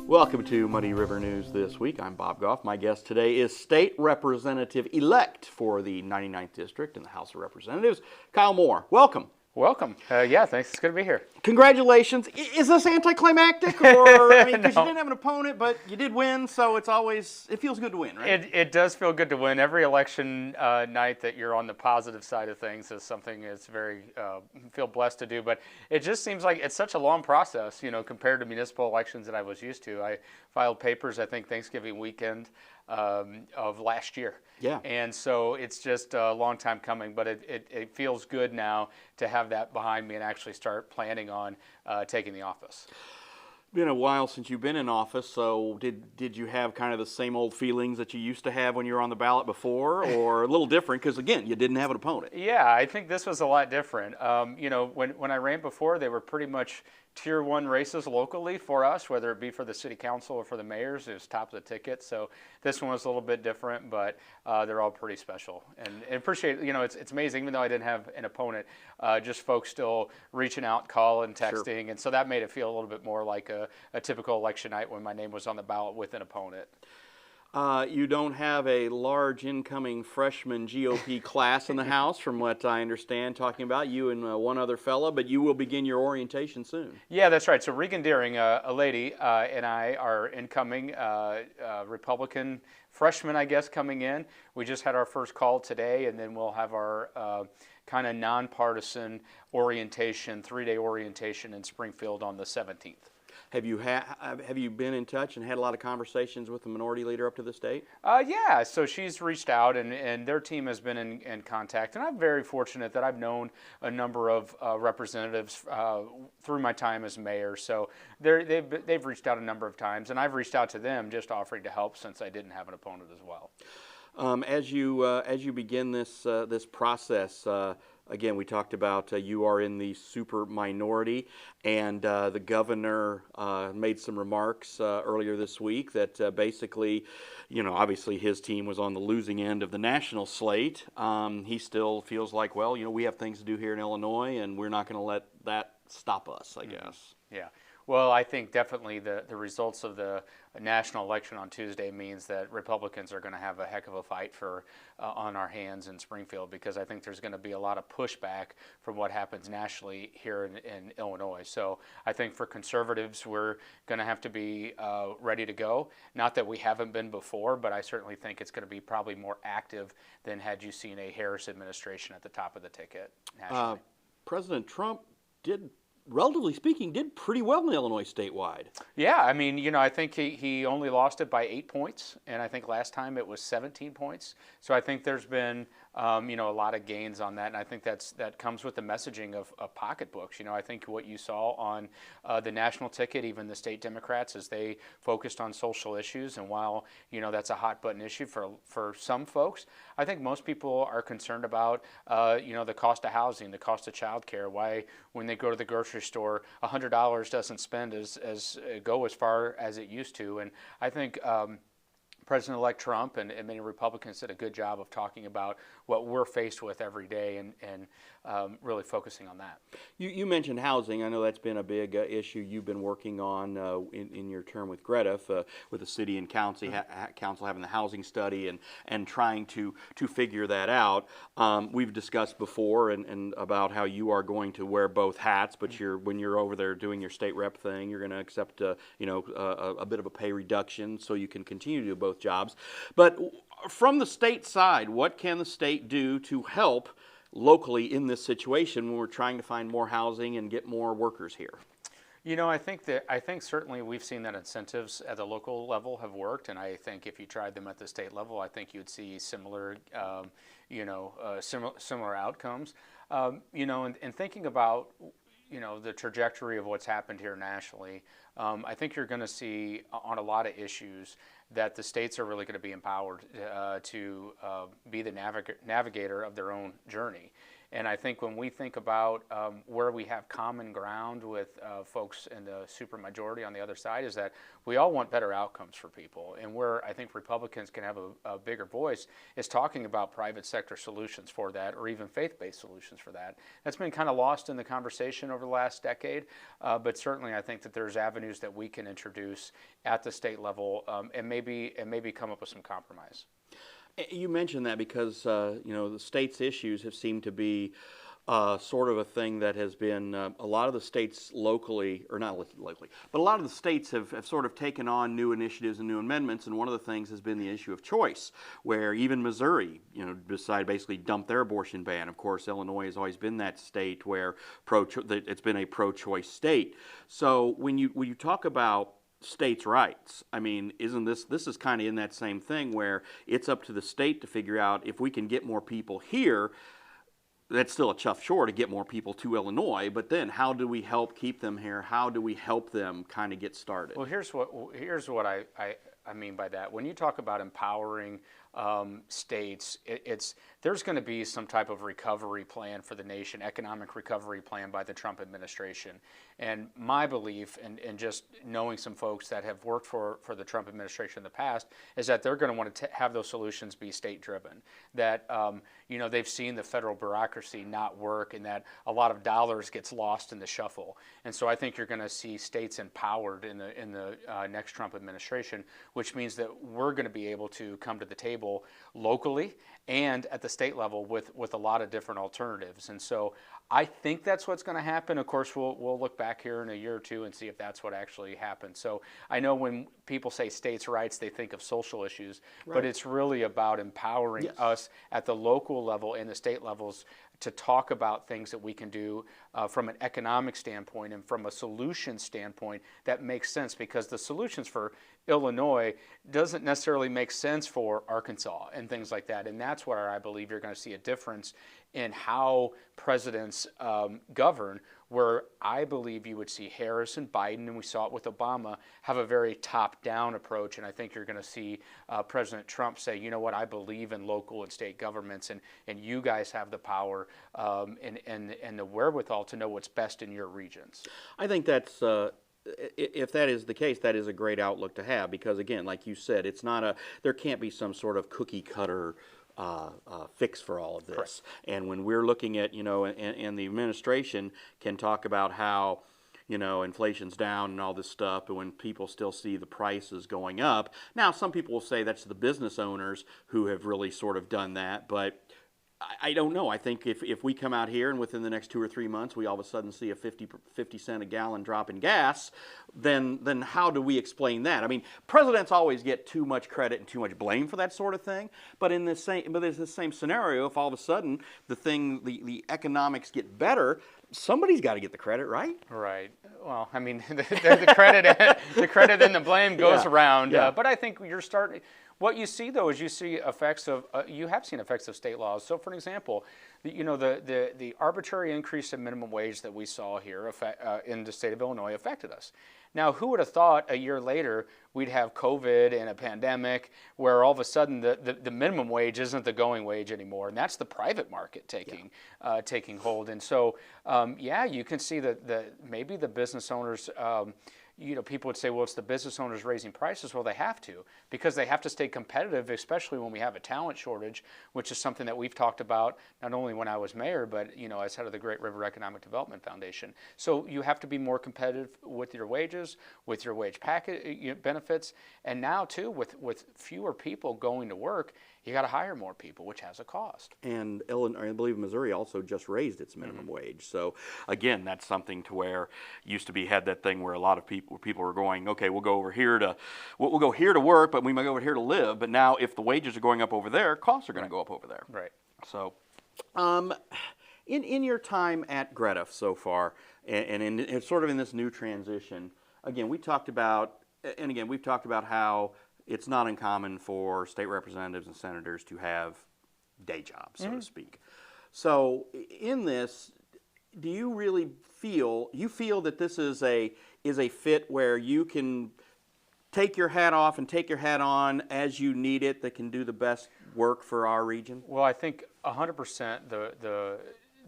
Welcome to Muddy River News this week. I'm Bob Gough. My guest today is State Representative-elect for the 99th District in the House of Representatives, Kyle Moore. Welcome. Welcome. Yeah, thanks. It's good to be here. Congratulations. Is this anticlimactic? Or, I mean, because No. you didn't have an opponent, but you did win, so it feels good to win, right? It does feel good to win. Every election night that you're on the positive side of things is something that's very, feel blessed to do. But it just seems like it's such a long process, compared to municipal elections that I was used to. I filed papers, I think, Thanksgiving weekend of last year. Yeah. And so it's just a long time coming, but it feels good now to have that behind me and actually start planning on taking the office. Been a while since you've been in office, so did you have kind of the same old feelings that you used to have when you were on the ballot before, or a little different? Because again, you didn't have an opponent. Yeah, I think this was a lot different. When I ran before, they were pretty much Tier 1 races locally for us, whether it be for the city council or for the mayors. It was top of the ticket. So this one was a little bit different, but they're all pretty special. And appreciate, it's amazing, even though I didn't have an opponent, just folks still reaching out, calling, texting. Sure. And so that made it feel a little bit more like a typical election night when my name was on the ballot with an opponent. You don't have a large incoming freshman GOP class in the House, from what I understand, talking about you and one other fella, but you will begin your orientation soon. Yeah, that's right. So Regan Deering, a lady, and I are incoming Republican freshmen, I guess, coming in. We just had our first call today, and then we'll have our kind of nonpartisan orientation, 3-day orientation in Springfield on the 17th. Have you been in touch and had a lot of conversations with the minority leader up to this date? Yeah, so she's reached out and their team has been in contact. And I'm very fortunate that I've known a number of representatives through my time as mayor. So they've reached out a number of times, and I've reached out to them just offering to help since I didn't have an opponent as well. As you begin this process, again, we talked about you are in the super minority, and the governor made some remarks earlier this week that basically, obviously his team was on the losing end of the national slate. He still feels like, well, we have things to do here in Illinois, and we're not going to let that stop us, I guess. Yeah. Well, I think definitely the results of the national election on Tuesday means that Republicans are going to have a heck of a fight on our hands in Springfield, because I think there's going to be a lot of pushback from what happens nationally here in Illinois. So I think for conservatives, we're going to have to be ready to go. Not that we haven't been before, but I certainly think it's going to be probably more active than had you seen a Harris administration at the top of the ticket nationally. President Trump relatively speaking, did pretty well in Illinois statewide. Yeah, I mean, I think he only lost it by 8 points, and I think last time it was 17 points. So I think there's been, a lot of gains on that, and I think that comes with the messaging of pocketbooks. I think what you saw on the national ticket, even the state Democrats, is they focused on social issues, and while, that's a hot button issue for some folks, I think most people are concerned about, the cost of housing, the cost of childcare, why when they go to the grocery store, $100 doesn't go as far as it used to. And I think President-elect Trump and many Republicans did a good job of talking about what we're faced with every day and really focusing on that. You mentioned housing. I know that's been a big issue you've been working on in your term with Greta, with the city and council having the housing study and trying to figure that out. We've discussed before and about how you are going to wear both hats, but when you're over there doing your state rep thing, you're going to accept a bit of a pay reduction so you can continue to do both jobs. But from the state side, what can the state do to help locally in this situation when we're trying to find more housing and get more workers here? I think certainly we've seen that incentives at the local level have worked, and I think if you tried them at the state level, I think you'd see similar outcomes. And thinking about the trajectory of what's happened here nationally, I think you're going to see on a lot of issues that the states are really going to be empowered to be the navigator of their own journey. And I think when we think about where we have common ground with folks in the supermajority on the other side is that we all want better outcomes for people. And where I think Republicans can have a bigger voice is talking about private sector solutions for that, or even faith-based solutions for that. That's been kind of lost in the conversation over the last decade, but certainly I think that there's avenues that we can introduce at the state level, and maybe come up with some compromise. You mentioned that because the state's issues have seemed to be sort of a thing that has been a lot of the states locally, or not locally, but a lot of the states have sort of taken on new initiatives and new amendments, and one of the things has been the issue of choice, where even Missouri, decided basically dump their abortion ban. Of course, Illinois has always been that state where it's been a pro-choice state. So when you talk about states' rights, I mean, isn't this is kind of in that same thing where it's up to the state to figure out if we can get more people here. That's still a tough chore to get more people to Illinois, but then how do we help keep them here? How do we help them kind of get started? Well, here's what I mean by that. When you talk about empowering states, there's going to be some type of recovery plan for the nation, economic recovery plan by the Trump administration. And my belief, and just knowing some folks that have worked for the Trump administration in the past, is that they're going to want to have those solutions be state-driven. That they've seen the federal bureaucracy not work, and that a lot of dollars gets lost in the shuffle. And so I think you're going to see states empowered in the next Trump administration, which means that we're going to be able to come to the table locally and at the state level with a lot of different alternatives. And so I think that's what's going to happen. Of course, we'll look back here in a year or two and see if that's what actually happened. So I know when people say states' rights, they think of social issues, right, but it's really about empowering us at the local level and the state levels to talk about things that we can do from an economic standpoint and from a solution standpoint that makes sense, because the solutions for Illinois doesn't necessarily make sense for Arkansas and things like that. And that's where I believe you're going to see a difference in how presidents govern, where I believe you would see Harris and Biden, and we saw it with Obama, have a very top-down approach. And I think you're going to see President Trump say, you know what, I believe in local and state governments, and you guys have the power and the wherewithal to know what's best in your regions. I think that's if that is the case, that is a great outlook to have, because again, like you said, it's not there can't be some sort of cookie cutter fix for all of this. Correct. And when we're looking at, and the administration can talk about how, inflation's down and all this stuff, but when people still see the prices going up. Now, some people will say that's the business owners who have really sort of done that, but I don't know. I think if we come out here and within the next 2 or 3 months we all of a sudden see a 50 cent a gallon drop in gas, then how do we explain that? I mean, presidents always get too much credit and too much blame for that sort of thing. But there's the same scenario. If all of a sudden the economics get better, somebody's got to get the credit, right? Right. Well, I mean, the credit and the blame goes around. Yeah. But I think you're starting. What you see, though, is you see effects of you have seen effects of state laws. So, for an example, the arbitrary increase in minimum wage that we saw here in the state of Illinois affected us. Now, who would have thought a year later we'd have COVID and a pandemic where all of a sudden the minimum wage isn't the going wage anymore, and that's the private market taking hold. And so, you can see that maybe the business owners. People would say, well, it's the business owners raising prices. Well, they have to, because they have to stay competitive, especially when we have a talent shortage, which is something that we've talked about not only when I was mayor, but as head of the Great River Economic Development Foundation. So you have to be more competitive with your wages, with your wage packet benefits, and now too with fewer people going to work, you got to hire more people, which has a cost. And Illinois, I believe Missouri also just raised its minimum wage. So again, that's something to where used to be had that thing where a lot of people were going, okay, we'll go here to work, but we might go over here to live. But now, if the wages are going up over there, costs are going to go up over there. Right. So, in your time at Gough so far, and in sort of in this new transition, we've talked about how it's not uncommon for state representatives and senators to have day jobs, so to speak. So in this, do you really feel that this is a fit where you can take your hat off and take your hat on as you need it, that can do the best work for our region? Well, I think 100%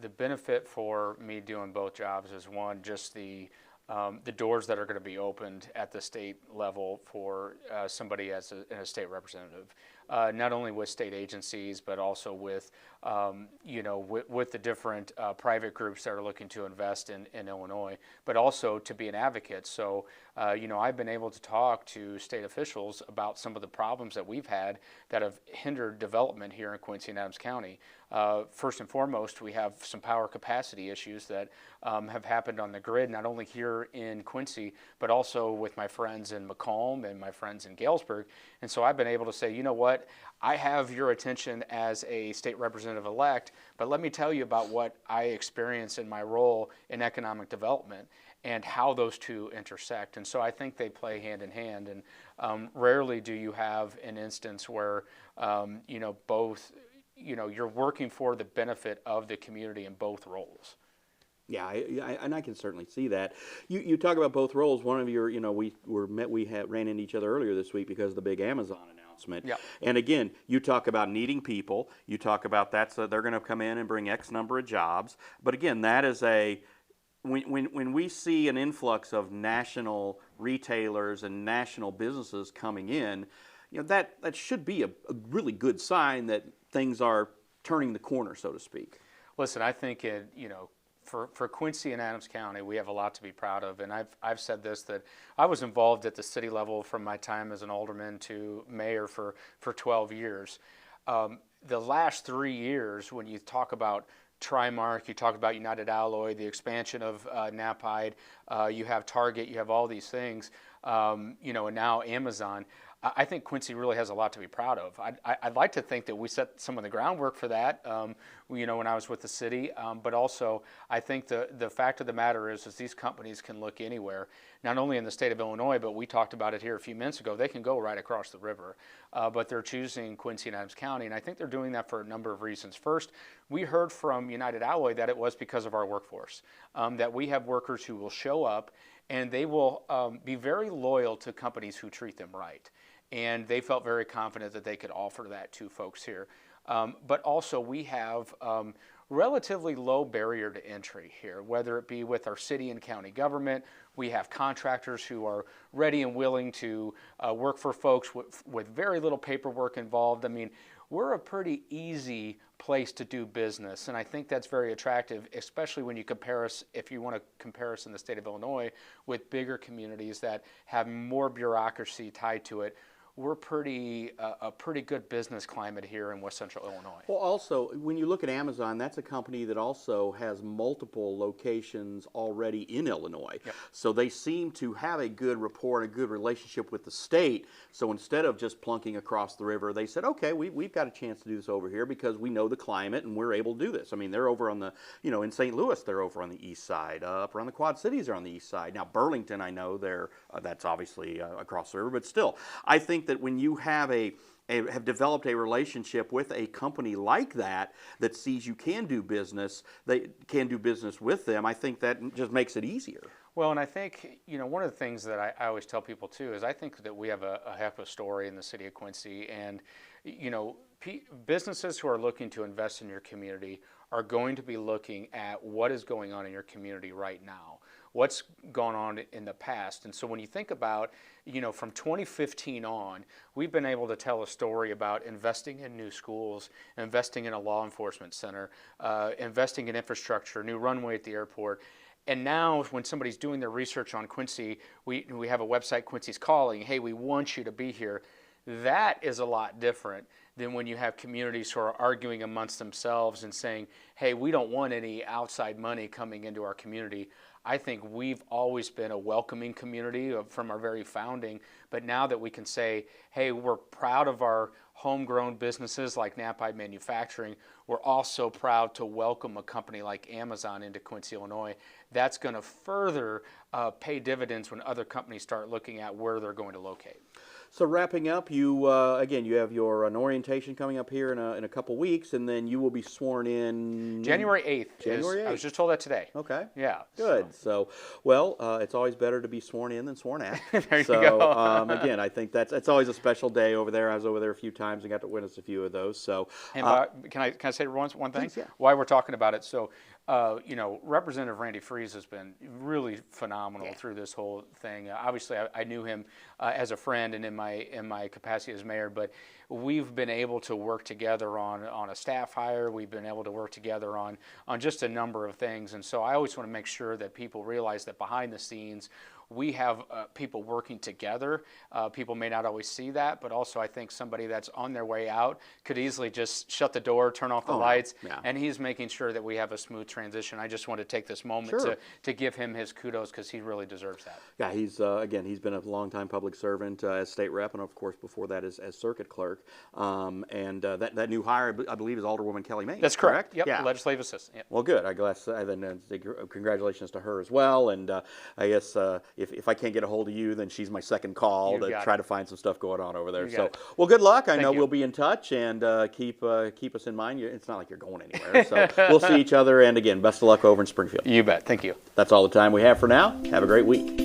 the benefit for me doing both jobs is, one, just the doors that are going to be opened at the state level for somebody as a state representative, not only with state agencies, but also with, with the different private groups that are looking to invest in Illinois, but also to be an advocate. So, I've been able to talk to state officials about some of the problems that we've had that have hindered development here in Quincy and Adams County. First and foremost, we have some power capacity issues that have happened on the grid, not only here in Quincy, but also with my friends in Macomb and my friends in Galesburg. And so I've been able to say, you know what, I have your attention as a state representative-elect, but let me tell you about what I experience in my role in economic development and how those two intersect. And so I think they play hand in hand. And rarely do you have an instance where, both, you're working for the benefit of the community in both roles. Yeah, and I can certainly see that. You talk about both roles. One of your, ran into each other earlier this week because of the big Amazon announcement. Yep. And again, you talk about needing people. You talk about they're going to come in and bring X number of jobs. But again, that is when we see an influx of national retailers and national businesses coming in, that should be a really good sign that things are turning the corner, so to speak. Listen, I think for Quincy and Adams County, we have a lot to be proud of. And I've said this, that I was involved at the city level from my time as an alderman to mayor for 12 years. The last 3 years, when you talk about Trimark, you talk about United Alloy, the expansion of Knapheide, you have Target, you have all these things, and now Amazon. I think Quincy really has a lot to be proud of. I'd like to think that we set some of the groundwork for that, when I was with the city. But also, I think the fact of the matter is these companies can look anywhere, not only in the state of Illinois, but we talked about it here a few minutes ago. They can go right across the river, but they're choosing Quincy and Adams County, and I think they're doing that for a number of reasons. First, we heard from United Alloy that it was because of our workforce, that we have workers who will show up, and they will be very loyal to companies who treat them right. And they felt very confident that they could offer that to folks here. But also we have relatively low barrier to entry here, whether it be with our city and county government. We have contractors who are ready and willing to work for folks with very little paperwork involved. I mean, we're a pretty easy place to do business, and I think that's very attractive, especially when you compare us, if you want to compare us in the state of Illinois, with bigger communities that have more bureaucracy tied to it. We're a pretty good business climate here in West Central Illinois. Well, also, when you look at Amazon, that's a company that also has multiple locations already in Illinois. Yep. So they seem to have a good rapport and a good relationship with the state. So instead of just plunking across the river, they said, okay, we've got a chance to do this over here because we know the climate and we're able to do this. I mean, they're over on the, in St. Louis, they're over on the east side. Up around the Quad Cities, they're on the east side. Now, Burlington, I know that's obviously across the river, but still, I think that when you have have developed a relationship with a company like that sees you can do business, they can do business with them, I think that just makes it easier. Well, and I think, one of the things that I always tell people too is I think that we have a heck of a story in the city of Quincy, and businesses who are looking to invest in your community are going to be looking at what is going on in your community right now, what's gone on in the past. And so when you think about, from 2015 on, we've been able to tell a story about investing in new schools, investing in a law enforcement center, investing in infrastructure, new runway at the airport. And now when somebody's doing their research on Quincy, we have a website, Quincy's Calling, hey, we want you to be here. That is a lot different than when you have communities who are arguing amongst themselves and saying, hey, we don't want any outside money coming into our community. I think we've always been a welcoming community from our very founding, but now that we can say, hey, we're proud of our homegrown businesses like Knapheide Manufacturing, we're also proud to welcome a company like Amazon into Quincy, Illinois. That's going to further pay dividends when other companies start looking at where they're going to locate. So wrapping up, you again, you have your an orientation coming up here in a couple weeks, and then you will be sworn in January 8th. January 8th. I was just told that today. Okay. Yeah. Good. So, well, it's always better to be sworn in than sworn at. There you so, go. Again, I think it's always a special day over there. I was over there a few times and got to witness a few of those. So, And can I say one thing? Please, yeah. Why we're talking about it? So, Representative Randy Freese has been really phenomenal through this whole thing. Obviously, I knew him as a friend and in my capacity as mayor, but we've been able to work together on a staff hire. We've been able to work together on just a number of things, and so I always want to make sure that people realize that behind the scenes, we have people working together. People may not always see that, but also I think somebody that's on their way out could easily just shut the door, turn off the lights, and he's making sure that we have a smooth transition. I just want to take this moment to give him his kudos because he really deserves that. Yeah, he's again, he's been a longtime public servant as state rep, and of course before that as circuit clerk. That new hire, I believe, is Alderwoman Kelly Mays. That's correct. Yep, Yeah. legislative assistant. Yep. Well, good. I guess then congratulations to her as well. And I guess if I can't get a hold of you, then she's my second call to try to find some stuff going on over there. So, well, good luck. I know we'll be in touch, and keep us in mind. It's not like you're going anywhere. So we'll see each other. And again, best of luck over in Springfield. You bet. Thank you. That's all the time we have for now. Have a great week.